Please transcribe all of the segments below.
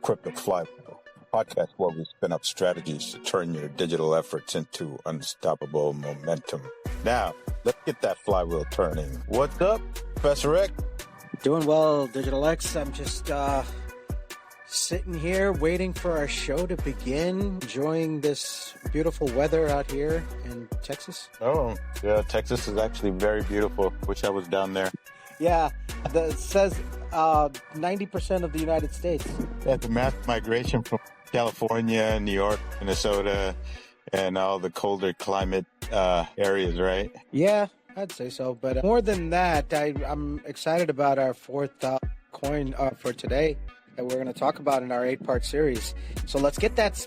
Crypto Flywheel, a podcast where we spin up strategies to turn your digital efforts into unstoppable momentum. Now, let's get that flywheel turning. What's up, Professor Rick? Doing well, Digital X. I'm just sitting here waiting for our show to begin, enjoying this beautiful weather out here in Texas. Oh, yeah, Texas is actually very beautiful. Wish I was down there. Yeah, it says 90% of the United States. Yeah, the mass migration from California, New York, Minnesota, and all the colder climate areas, right? Yeah, I'd say so. But more than that, I'm excited about our fourth coin for today that we're going to talk about in our 8-part series. So let's get that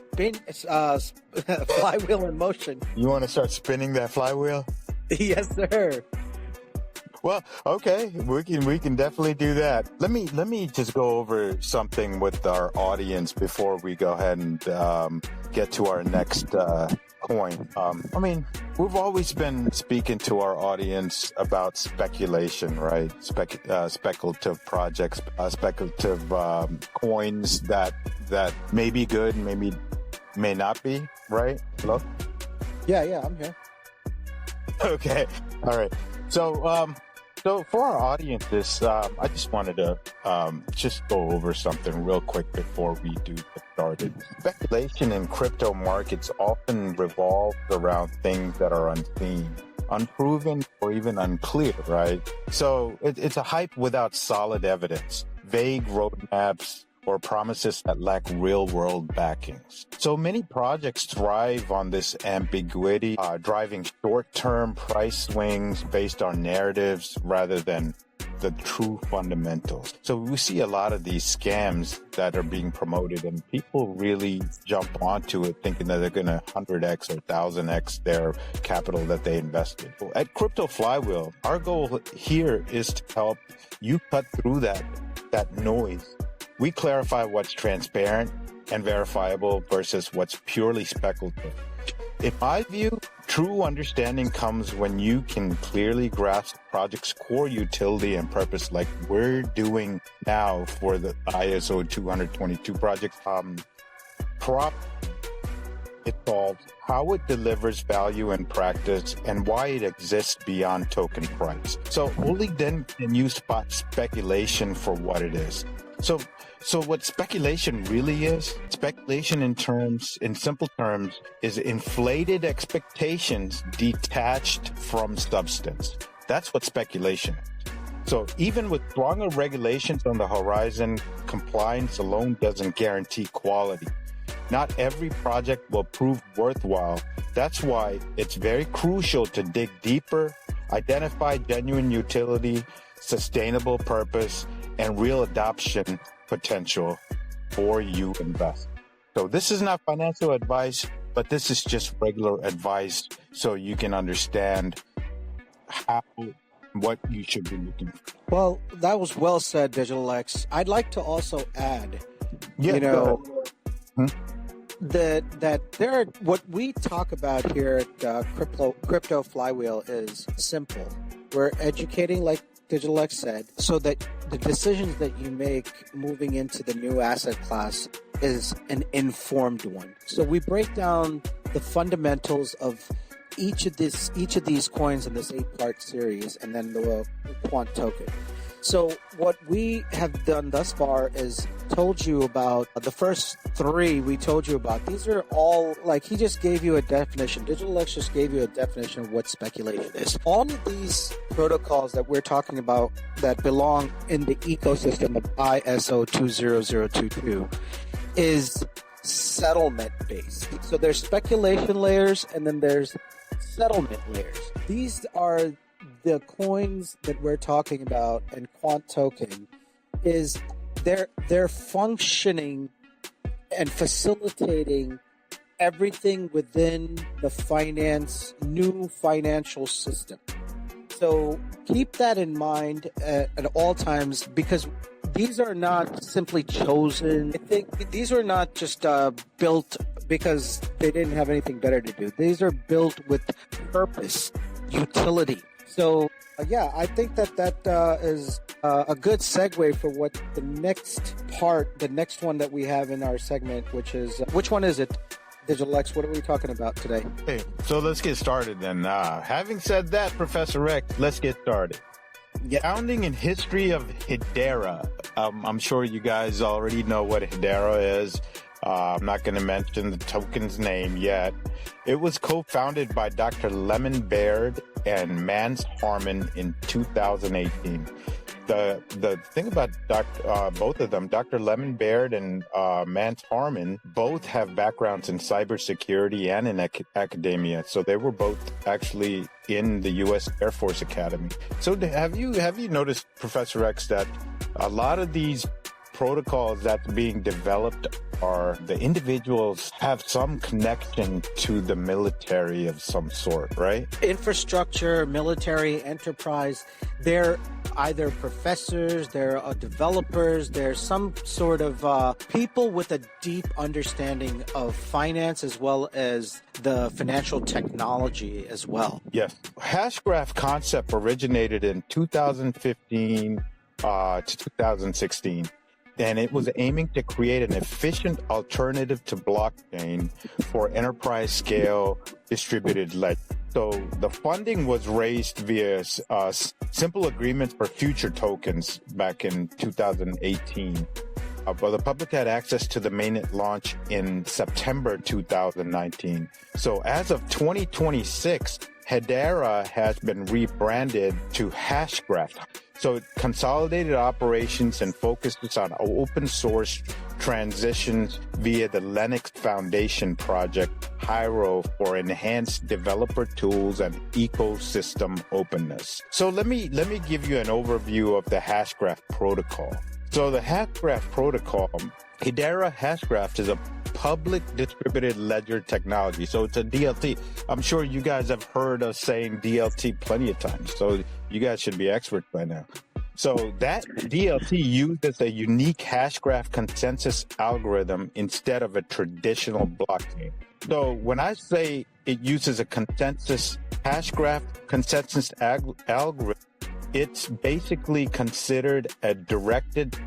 flywheel in motion. You want to start spinning that flywheel? Yes, sir. Well, okay, we can definitely do that. Let me just go over something with our audience before we go ahead and get to our next coin. We've always been speaking to our audience about speculation, right? Speculative projects, speculative coins that may be good, maybe may not be, right? Hello? Yeah, I'm here. Okay, all right. So for our audiences, I just wanted to just go over something real quick before we do get started. Speculation in crypto markets often revolves around things that are unseen, unproven, or even unclear, right? So it's a hype without solid evidence, vague roadmaps, or promises that lack real-world backings. So many projects thrive on this ambiguity, driving short-term price swings based on narratives rather than the true fundamentals. So we see a lot of these scams that are being promoted, and people really jump onto it thinking that they're going to 100x or 1000x their capital that they invested. Well, at Crypto Flywheel, our goal here is to help you cut through that noise. We clarify what's transparent and verifiable versus what's purely speculative. In my view, true understanding comes when you can clearly grasp the project's core utility and purpose, like we're doing now for the ISO 222 project. It solves how it delivers value in practice and why it exists beyond token price. So only then can you spot speculation for what it is. So what speculation really is, speculation in simple terms, is inflated expectations detached from substance. That's what speculation is. So even with stronger regulations on the horizon, compliance alone doesn't guarantee quality. Not every project will prove worthwhile. That's why it's very crucial to dig deeper, identify genuine utility, sustainable purpose, and real adoption potential before you invest. So this is not financial advice, but this is just regular advice so you can understand what you should be looking for. Well, that was well said, Digital X. I'd like to also add, that there are, what we talk about here at Crypto Flywheel is simple. We're educating, like Digital X said, so that the decisions that you make moving into the new asset class is an informed one. So we break down the fundamentals of each of these coins in this 8-part series, and then the quant token. So what we have done thus far is told you about the first 3 we told you about. These are all, like, he just gave you a definition. Digital X just gave you a definition of what speculation is. All of these protocols that we're talking about that belong in the ecosystem of ISO 20022 is settlement based. So there's speculation layers and then there's settlement layers. These are the coins that we're talking about, and quant token is they're functioning and facilitating everything within the new financial system. So keep that in mind at all times, because these are not simply chosen. I think these are not just built because they didn't have anything better to do. These are built with purpose, utility. So, I think that is a good segue for what the next one that we have in our segment, which is, which one is it? Digital X, what are we talking about today? Hey, so let's get started then. Having said that, Professor X, let's get started. Yeah. Founding and history of Hedera. I'm sure you guys already know what Hedera is. I'm not going to mention the token's name yet. It was co-founded by Dr. Lemon Baird and Mance Harmon in 2018. The thing about both of them, Dr. Lemon Baird and Mance Harmon, both have backgrounds in cybersecurity and in academia. So they were both actually in the U.S. Air Force Academy. So have you noticed, Professor X, that a lot of these protocols that's being developed are the individuals have some connection to the military of some sort, right? Infrastructure, military, enterprise, they're either professors, they're developers, they're some sort of people with a deep understanding of finance as well as the financial technology as well. Yes. Hashgraph concept originated in 2015 to 2016. And it was aiming to create an efficient alternative to blockchain for enterprise scale distributed ledger. So the funding was raised via simple agreements for future tokens back in 2018. But the public had access to the mainnet launch in September 2019. So as of 2026, Hedera has been rebranded to Hashgraph. So it consolidated operations and focuses on open source transitions via the Linux Foundation project, Hyro, for enhanced developer tools and ecosystem openness. So let me give you an overview of the Hashgraph protocol. So the Hashgraph protocol, Hedera Hashgraph, is a public distributed ledger technology. So it's a DLT. I'm sure you guys have heard us saying DLT plenty of times. So you guys should be experts by now. So that DLT uses a unique Hashgraph consensus algorithm instead of a traditional blockchain. So when I say it uses a Hashgraph consensus algorithm, it's basically considered a directed,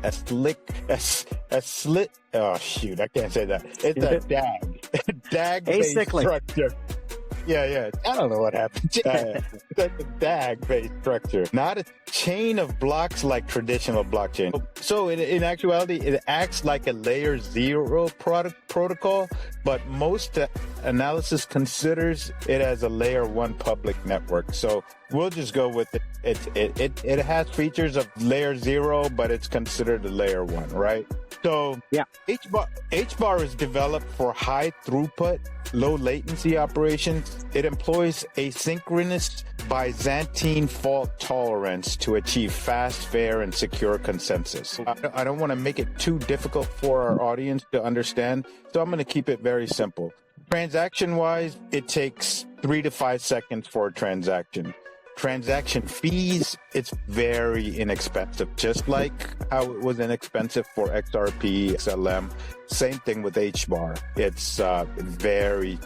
oh shoot, I can't say that. It's a DAG-based structure. Yeah. I don't know what happened. It's a DAG-based structure, not a chain of blocks like traditional blockchain. So in actuality, it acts like a layer 0 protocol, but most analysis considers it as a layer 1 public network. So we'll just go with it. It has features of layer 0, but it's considered a layer 1, right? So yeah, HBAR is developed for high throughput, low latency operations. It employs asynchronous Byzantine fault tolerance to achieve fast, fair, and secure consensus. I don't want to make it too difficult for our audience to understand, so I'm going to keep it very simple. Transaction-wise, it takes 3 to 5 seconds for a transaction. Transaction fees, it's very inexpensive, just like how it was inexpensive for XRP, XLM. Same thing with HBAR. It's very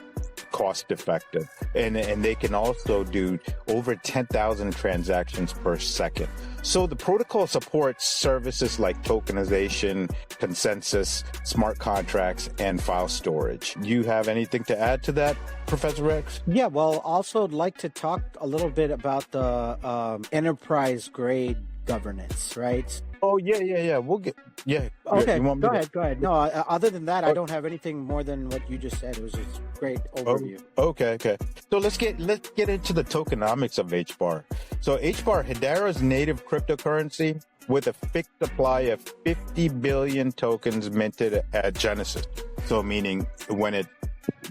cost effective. And they can also do over 10,000 transactions per second. So the protocol supports services like tokenization, consensus, smart contracts, and file storage. Do you have anything to add to that, Professor X? Yeah, well, also I'd like to talk a little bit about the enterprise grade governance, right? Oh, yeah. We'll get, yeah. Okay, go ahead. No, other than that, I don't have anything more than what you just said. It was just a great overview. Okay. So let's get into the tokenomics of HBAR. So HBAR, Hedera's native cryptocurrency with a fixed supply of 50 billion tokens minted at Genesis. So meaning when it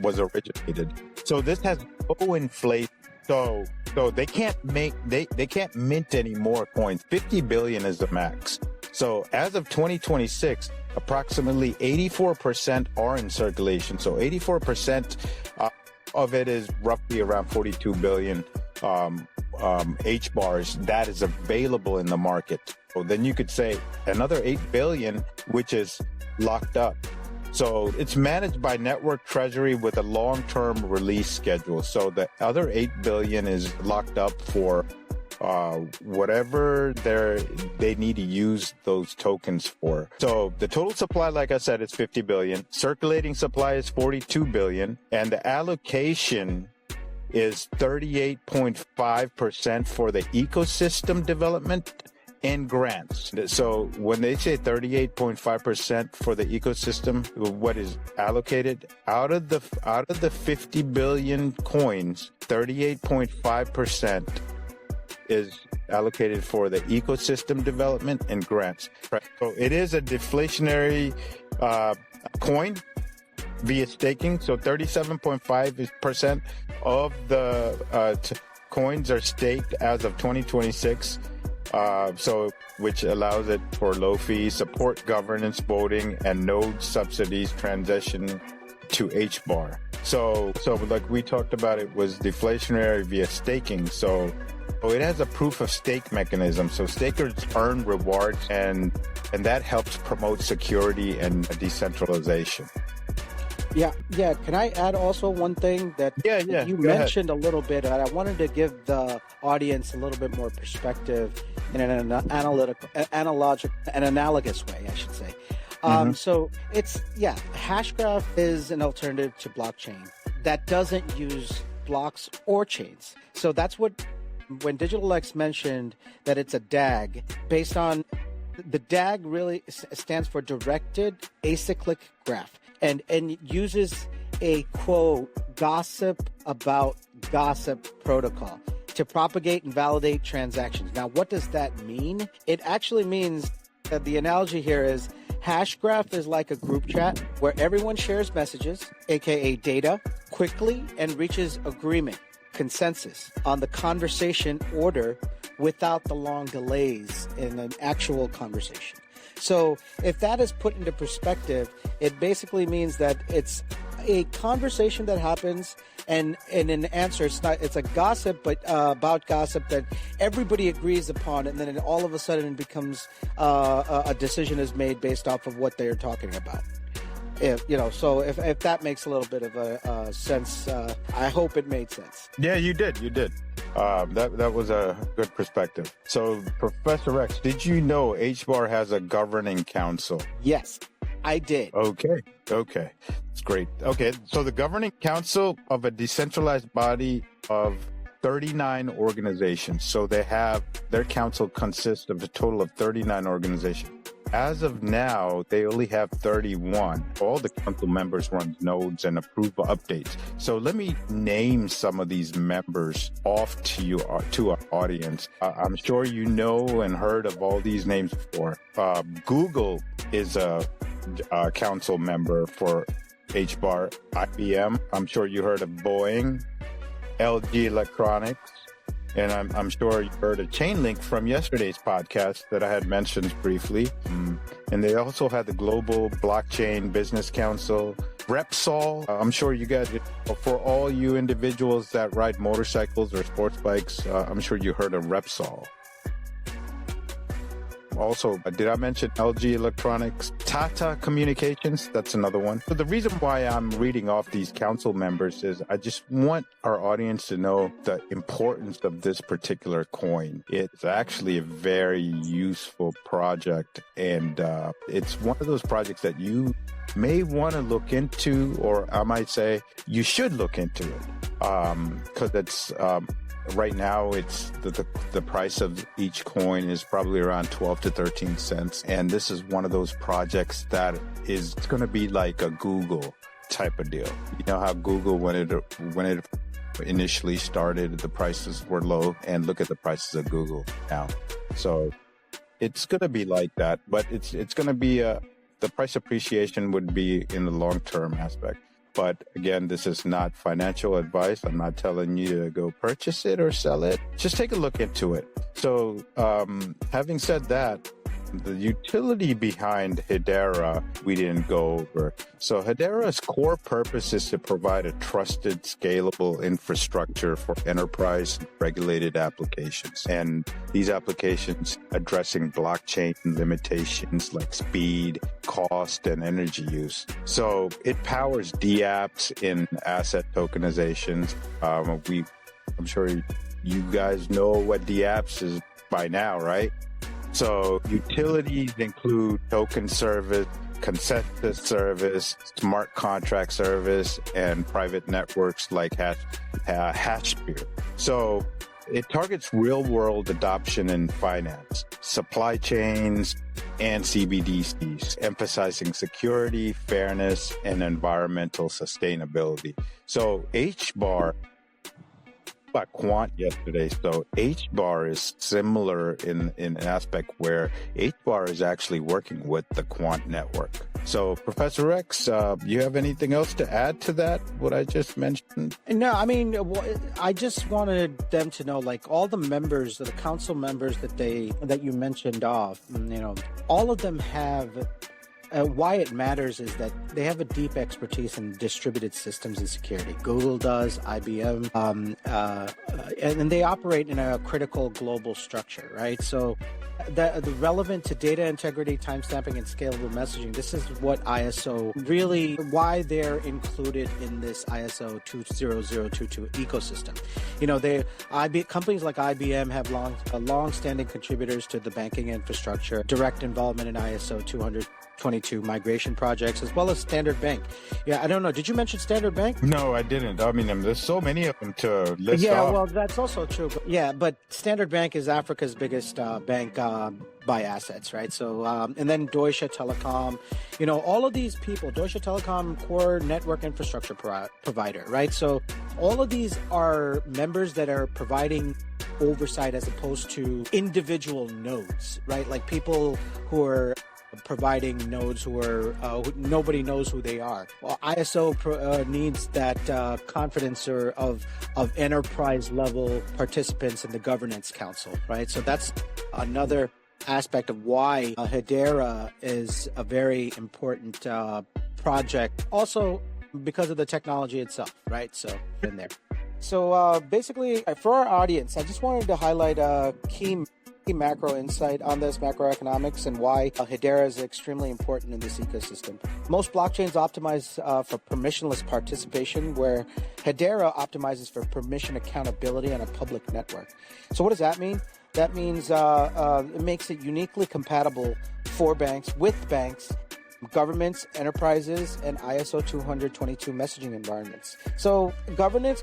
was originated. So this has no inflation. So they can't mint any more coins. 50 billion is the max. So as of 2026, approximately 84% are in circulation. So 84% of it is roughly around 42 billion HBARs that is available in the market. So then you could say another 8 billion, which is locked up. So it's managed by Network Treasury with a long-term release schedule. So the other 8 billion is locked up for whatever they need to use those tokens for. So the total supply, like I said, is 50 billion. Circulating supply is 42 billion, and the allocation is 38.5% for the ecosystem development and grants. So when they say 38.5% for the ecosystem, what is allocated out of the 50 billion coins, 38.5% is allocated for the ecosystem development and grants. Right? So it is a deflationary coin via staking. So 37.5% of the coins are staked as of 2026. Which allows it for low fees, support governance, voting, and node subsidies transition to HBAR. So like we talked about, it was deflationary via staking. So it has a proof of stake mechanism. So stakers earn rewards, and that helps promote security and decentralization. Yeah. Can I add also one thing that you mentioned a little bit, and I wanted to give the audience a little bit more perspective in an analogous way, I should say. So Hashgraph is an alternative to blockchain that doesn't use blocks or chains. So that's when DigitalX mentioned that it's a DAG, based on the DAG really stands for Directed Acyclic Graph. And uses a, quote, gossip about gossip protocol to propagate and validate transactions. Now, what does that mean? It actually means that the analogy here is Hashgraph is like a group chat where everyone shares messages, aka data, quickly and reaches agreement, consensus on the conversation order without the long delays in an actual conversation. So if that is put into perspective, it basically means that it's a conversation that happens, and in an answer, it's a gossip, but about gossip that everybody agrees upon, and then all of a sudden it becomes a decision is made based off of what they're talking about. If that makes a little bit of a sense, I hope it made sense. Yeah, you did. That was a good perspective. So, Professor X, did you know HBAR has a governing council? Yes, I did. Okay. It's great. Okay, so the governing council of a decentralized body of 39 organizations. So their council consists of a total of 39 organizations. As of now, they only have 31. All the council members run nodes and approve updates. So let me name some of these members off to our audience. I'm sure you know and heard of all these names before. Google is a council member for HBAR. IBM, I'm sure you heard of Boeing, LG Electronics, and I'm sure you heard of Chainlink from yesterday's podcast that I had mentioned briefly. And they also had the Global Blockchain Business Council, Repsol. I'm sure you guys, for all you individuals that ride motorcycles or sports bikes, I'm sure you heard of Repsol. Also, did I mention LG Electronics? Tata Communications, that's another one. So the reason why I'm reading off these council members is I just want our audience to know the importance of this particular coin. It's actually a very useful project, and it's one of those projects that you may want to look into, or I might say you should look into it, because it's... right now, it's the price of each coin is probably around 12 to 13 cents. And this is one of those projects that is going to be like a Google type of deal. You know how Google, when it initially started, the prices were low, and look at the prices of Google now. So it's going to be like that, but it's going to be the price appreciation would be in the long-term aspect. But again, this is not financial advice. I'm not telling you to go purchase it or sell it. Just take a look into it. So having said that, the utility behind Hedera, we didn't go over. So Hedera's core purpose is to provide a trusted, scalable infrastructure for enterprise regulated applications. And these applications addressing blockchain limitations like speed, cost, and energy use. So it powers dApps in asset tokenizations. I'm sure You guys know what dApps is by now, right? So utilities include token service, consensus service, smart contract service, and private networks like HBAR. So it targets real-world adoption in finance, supply chains, and CBDCs, emphasizing security, fairness, and environmental sustainability. So HBAR, about quant yesterday. So HBAR is similar in an aspect where HBAR is actually working with the quant network. So Professor X, you have anything else to add to that, what I just mentioned? No, I mean, I just wanted them to know, like, all the members, the council members that you mentioned off, all of them have. Why it matters is that they have a deep expertise in distributed systems and security. Google does, IBM, and they operate in a critical global structure, right? So the relevant to data integrity, timestamping, and scalable messaging, this is what ISO really, why they're included in this ISO 20022 ecosystem. Companies like IBM have long-standing contributors to the banking infrastructure, direct involvement in ISO 20022 migration projects, as well as Standard Bank. Yeah, I don't know. Did you mention Standard Bank? No, I didn't. I mean, there's so many of them to list Yeah, off. well, that's also true. But Standard Bank is Africa's biggest bank by assets, right? So, and then Deutsche Telekom, all of these people, Deutsche Telekom, core network infrastructure provider, right? So all of these are members that are providing oversight as opposed to individual nodes, right? Like people who are providing nodes who nobody knows who they are. Well, ISO needs that confidence of enterprise level participants in the governance council, right? So that's another aspect of why Hedera is a very important project. Also because of the technology itself, right? So in there. So basically, for our audience, I just wanted to highlight a key macro insight on this macroeconomics and why Hedera is extremely important in this ecosystem. Most blockchains optimize for permissionless participation, where Hedera optimizes for permission accountability on a public network. So what does that mean? That means it makes it uniquely compatible for banks, with banks, governments, enterprises, and ISO 20022 messaging environments. So governing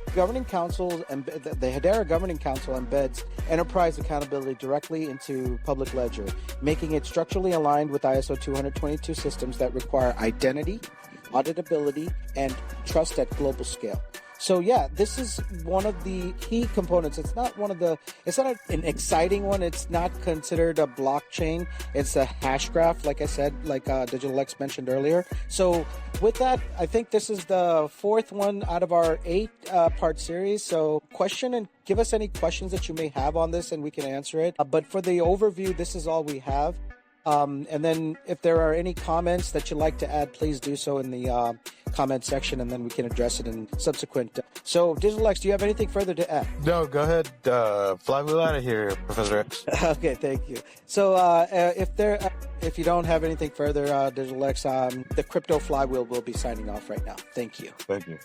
councils and the Hedera Governing Council embeds enterprise accountability directly into public ledger, making it structurally aligned with ISO 222 systems that require identity, auditability, and trust at global scale. So yeah, this is one of the key components. It's not an exciting one. It's not considered a blockchain. It's a hash graph, like I said, like Digital X mentioned earlier. So with that, I think this is the fourth one out of our 8-part series. So question and give us any questions that you may have on this and we can answer it. But for the overview, this is all we have. And then if there are any comments that you'd like to add, please do so in the comment section, and then we can address it in subsequent. So, Digital X, do you have anything further to add? No, go ahead. Flywheel out of here, Professor X. Okay, thank you. So, if you don't have anything further, Digital X, the Crypto Flywheel will be signing off right now. Thank you. Thank you.